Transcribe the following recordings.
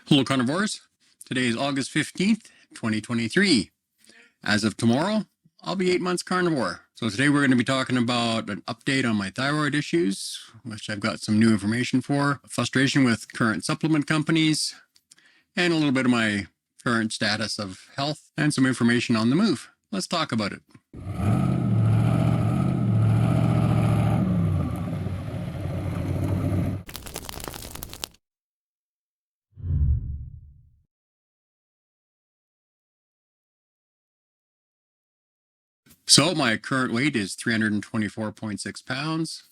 Hello, carnivores. Today is August 15th, 2023. As of tomorrow, I'll be 8 months carnivore. So today we're going to be talking about an update on my thyroid issues, which I've got some new information for, frustration with current supplement companies, and a little bit of my current status of health, and some information on the move. Let's talk about it. So my current weight is 324.6 pounds.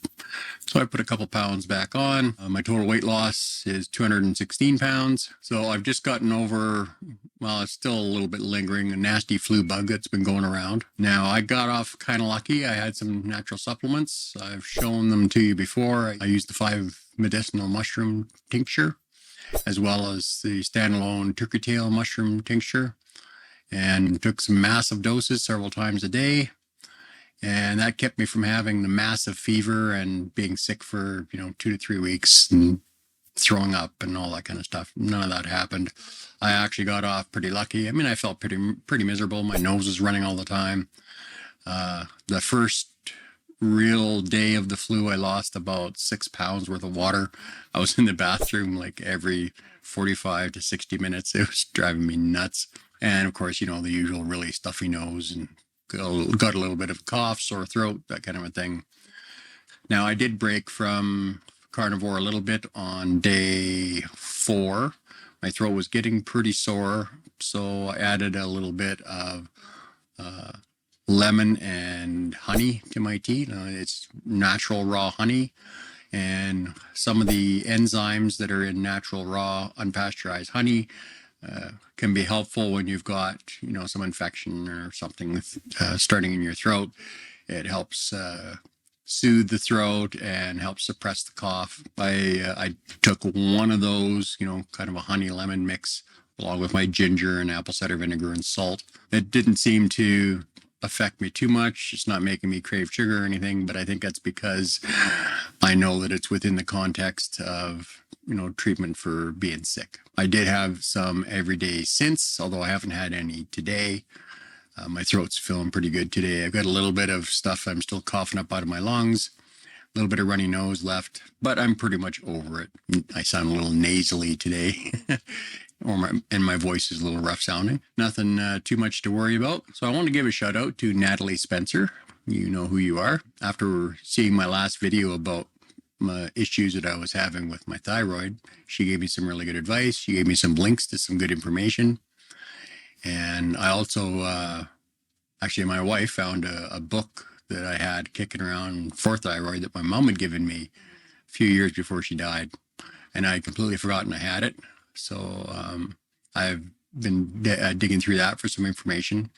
So I put a couple pounds back on. My total weight loss is 216 pounds. So I've just gotten over, well, it's still a little bit lingering, a nasty flu bug that's been going around. Now, I got off kind of lucky. I had some natural supplements. I've shown them to you before. I used the 5 medicinal mushroom tincture, as well as the standalone turkey tail mushroom tincture, and took some massive doses several times a day. And that kept me from having the massive fever and being sick for, 2 to 3 weeks and throwing up and all that kind of stuff. None of that happened. I actually got off pretty lucky. I mean, I felt pretty miserable. My nose was running all the time. The first real day of the flu, I lost about 6 pounds worth of water. I was in the bathroom like every 45 to 60 minutes. It was driving me nuts. And of course, the usual really stuffy nose and got a little bit of cough, sore throat, that kind of a thing. Now, I did break from carnivore a little bit on day 4. My throat was getting pretty sore, so I added a little bit of lemon and honey to my tea. It's natural raw honey, and some of the enzymes that are in natural raw unpasteurized honey can be helpful when you've got, some infection or something starting in your throat. It helps soothe the throat and help suppress the cough. I took one of those, kind of a honey lemon mix, along with my ginger and apple cider vinegar and salt. It didn't seem to affect me too much. It's not making me crave sugar or anything, but I think that's because I know that it's within the context of, treatment for being sick. I did have some every day since, although I haven't had any today. My throat's feeling pretty good today. I've got a little bit of stuff I'm still coughing up out of my lungs, a little bit of runny nose left, but I'm pretty much over it. I sound a little nasally today. And my voice is a little rough sounding. Nothing too much to worry about. So I want to give a shout out to Natalie Spencer. You know who you are. After seeing my last video about my issues that I was having with my thyroid, she gave me some really good advice. She gave me some links to some good information. And I also, actually my wife found a book that I had kicking around for thyroid that my mom had given me a few years before she died. And I had completely forgotten I had it. So I've been digging through that for some information,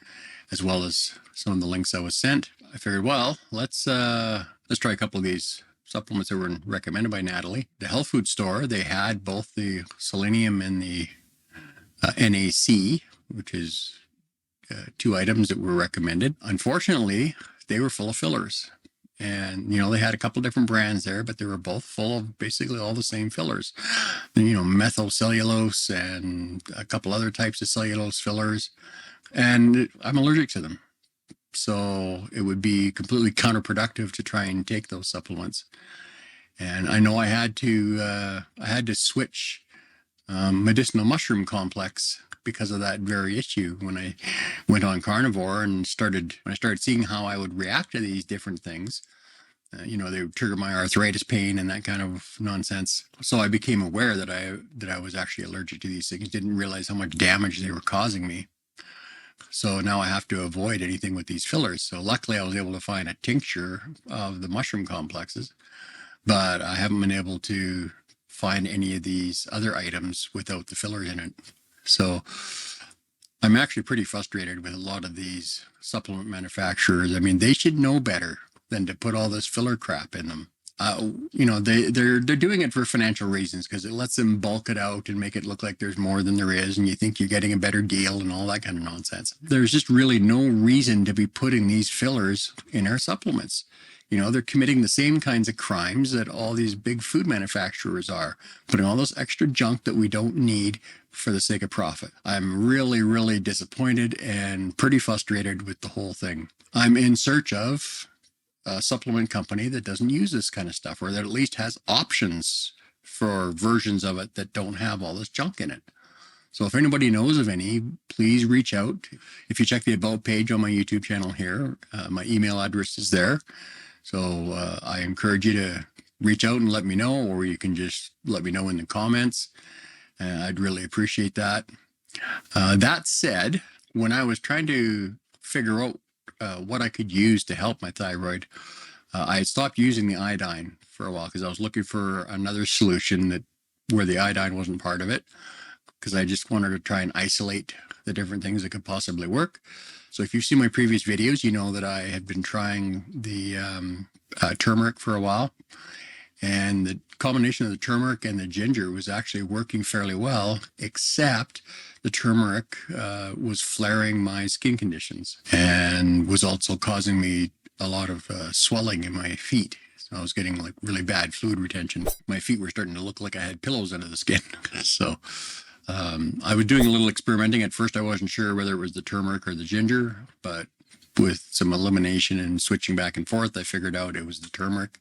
as well as some of the links I was sent. I figured, well, let's try a couple of these supplements that were recommended by Natalie. The health food store, they had both the selenium and the NAC, which is 2 items that were recommended. Unfortunately, they were full of fillers. And, they had a couple different brands there, but they were both full of basically all the same fillers. Methyl cellulose and a couple other types of cellulose fillers. And I'm allergic to them. So it would be completely counterproductive to try and take those supplements. And I know I had to switch medicinal mushroom complex because of that very issue when I went on carnivore and when I started seeing how I would react to these different things. They would trigger my arthritis pain and that kind of nonsense. So I became aware that I was actually allergic to these things. Didn't realize how much damage they were causing me. So now I have to avoid anything with these fillers. So luckily I was able to find a tincture of the mushroom complexes, but I haven't been able to find any of these other items without the fillers in it. So I'm actually pretty frustrated with a lot of these supplement manufacturers. I mean, they should know better than to put all this filler crap in them. They're doing it for financial reasons because it lets them bulk it out and make it look like there's more than there is, and you think you're getting a better deal and all that kind of nonsense. There's just really no reason to be putting these fillers in our supplements. You know, they're committing the same kinds of crimes that all these big food manufacturers are, putting all this extra junk that we don't need for the sake of profit. I'm really, really disappointed and pretty frustrated with the whole thing. I'm in search of a supplement company that doesn't use this kind of stuff, or that at least has options for versions of it that don't have all this junk in it. So if anybody knows of any, please reach out. If you check the About page on my YouTube channel here, my email address is there. So I encourage you to reach out and let me know, or you can just let me know in the comments. I'd really appreciate that. That said, when I was trying to figure out what I could use to help my thyroid, I had stopped using the iodine for a while because I was looking for another solution that where the iodine wasn't part of it, because I just wanted to try and isolate the different things that could possibly work. So if you've seen my previous videos, you know that I had been trying the turmeric for a while. And the combination of the turmeric and the ginger was actually working fairly well, except the turmeric was flaring my skin conditions and was also causing me a lot of swelling in my feet. So I was getting like really bad fluid retention. My feet were starting to look like I had pillows under the skin. So I was doing a little experimenting. At first, I wasn't sure whether it was the turmeric or the ginger, but with some elimination and switching back and forth, I figured out it was the turmeric.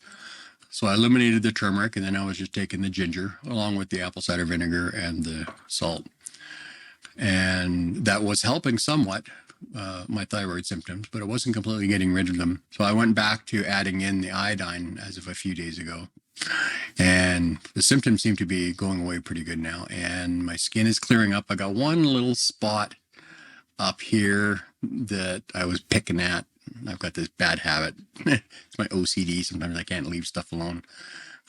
So I eliminated the turmeric, and then I was just taking the ginger along with the apple cider vinegar and the salt. And that was helping somewhat my thyroid symptoms, but it wasn't completely getting rid of them. So I went back to adding in the iodine as of a few days ago. And the symptoms seem to be going away pretty good now. And my skin is clearing up. I got one little spot up here that I was picking at. I've got this bad habit. It's my OCD. Sometimes I can't leave stuff alone.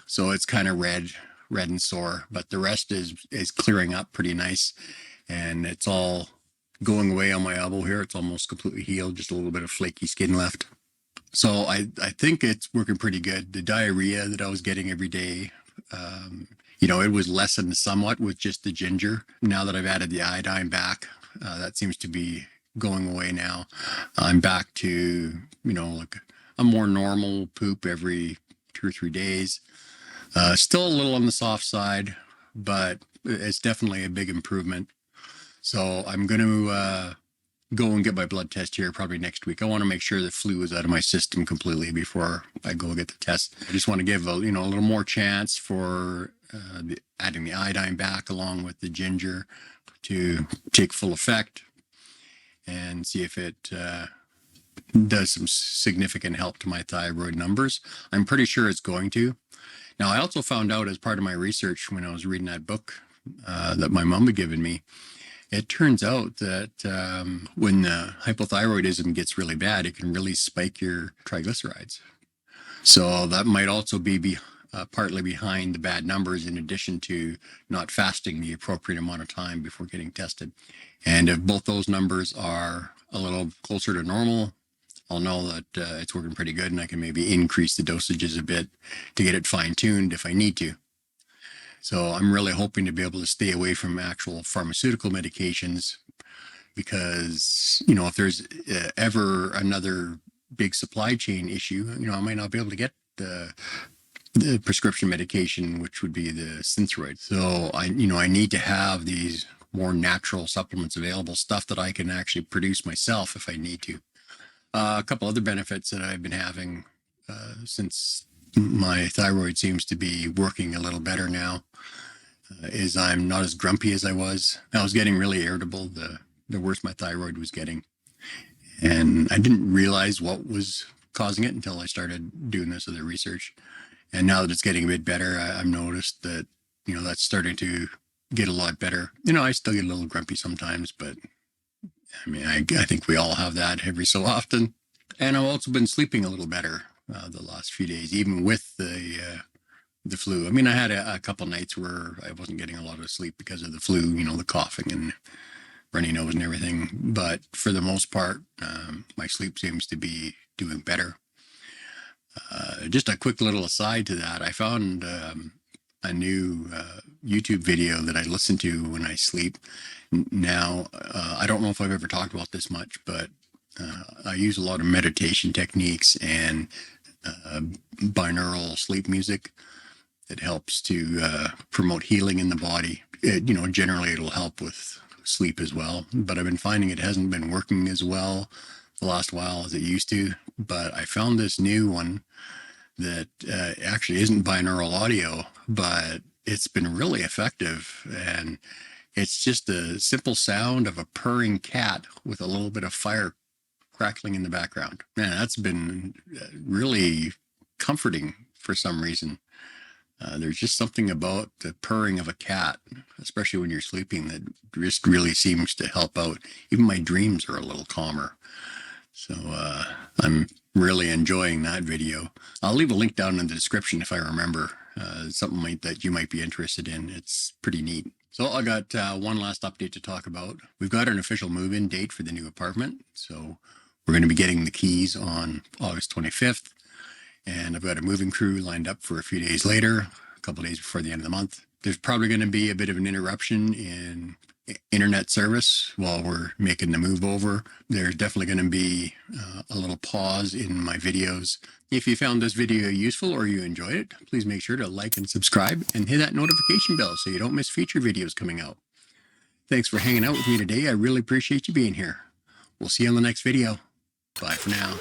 So it's kind of red and sore, but the rest is clearing up pretty nice. And it's all going away on my elbow here. It's almost completely healed, just a little bit of flaky skin left. So I think it's working pretty good. The diarrhea that I was getting every day, it was lessened somewhat with just the ginger. Now that I've added the iodine back, that seems to be going away now. I'm back to, like a more normal poop every 2 or 3 days. Still a little on the soft side, but it's definitely a big improvement. So I'm going to go and get my blood test here probably next week. I want to make sure the flu is out of my system completely before I go get the test. I just want to give a little more chance for adding the iodine back along with the ginger to take full effect and see if it does some significant help to my thyroid numbers. I'm pretty sure it's going to. Now, I also found out as part of my research when I was reading that book that my mom had given me, it turns out that when hypothyroidism gets really bad, it can really spike your triglycerides. So that might also be partly behind the bad numbers, in addition to not fasting the appropriate amount of time before getting tested. And if both those numbers are a little closer to normal, I'll know that it's working pretty good, and I can maybe increase the dosages a bit to get it fine-tuned if I need to. So I'm really hoping to be able to stay away from actual pharmaceutical medications, because, if there's ever another big supply chain issue, I might not be able to get the prescription medication, which would be the Synthroid. So I need to have these more natural supplements available, stuff that I can actually produce myself if I need to. A couple other benefits that I've been having since my thyroid seems to be working a little better now is I'm not as grumpy as I was. I was getting really irritable the worse my thyroid was getting. And I didn't realize what was causing it until I started doing this other research. And now that it's getting a bit better, I've noticed that, that's starting to get a lot better. I still get a little grumpy sometimes, but I think we all have that every so often. And I've also been sleeping a little better the last few days, even with the flu. I had a couple nights where I wasn't getting a lot of sleep because of the flu, the coughing and runny nose and everything. But for the most part, my sleep seems to be doing better. Just a quick little aside to that, I found a new YouTube video that I listen to when I sleep. Now, I don't know if I've ever talked about this much, but I use a lot of meditation techniques, and binaural sleep music. It helps to promote healing in the body. Generally it'll help with sleep as well, but I've been finding it hasn't been working as well the last while as it used to. But I found this new one that actually isn't binaural audio, but it's been really effective. And it's just a simple sound of a purring cat with a little bit of fire crackling in the background. Man, that's been really comforting for some reason. There's just something about the purring of a cat, especially when you're sleeping, that just really seems to help out. Even my dreams are a little calmer. So I'm really enjoying that video. I'll leave a link down in the description if I remember. Something that you might be interested in. It's pretty neat. So I got one last update to talk about. We've got an official move-in date for the new apartment. So we're going to be getting the keys on August 25th. And I've got a moving crew lined up for a few days later, a couple days before the end of the month. There's probably going to be a bit of an interruption in internet service while we're making the move over. There's definitely going to be a little pause in my videos. If you found this video useful or you enjoyed it, please make sure to like and subscribe and hit that notification bell so you don't miss future videos coming out. Thanks for hanging out with me today. I really appreciate you being here. We'll see you on the next video. Bye for now.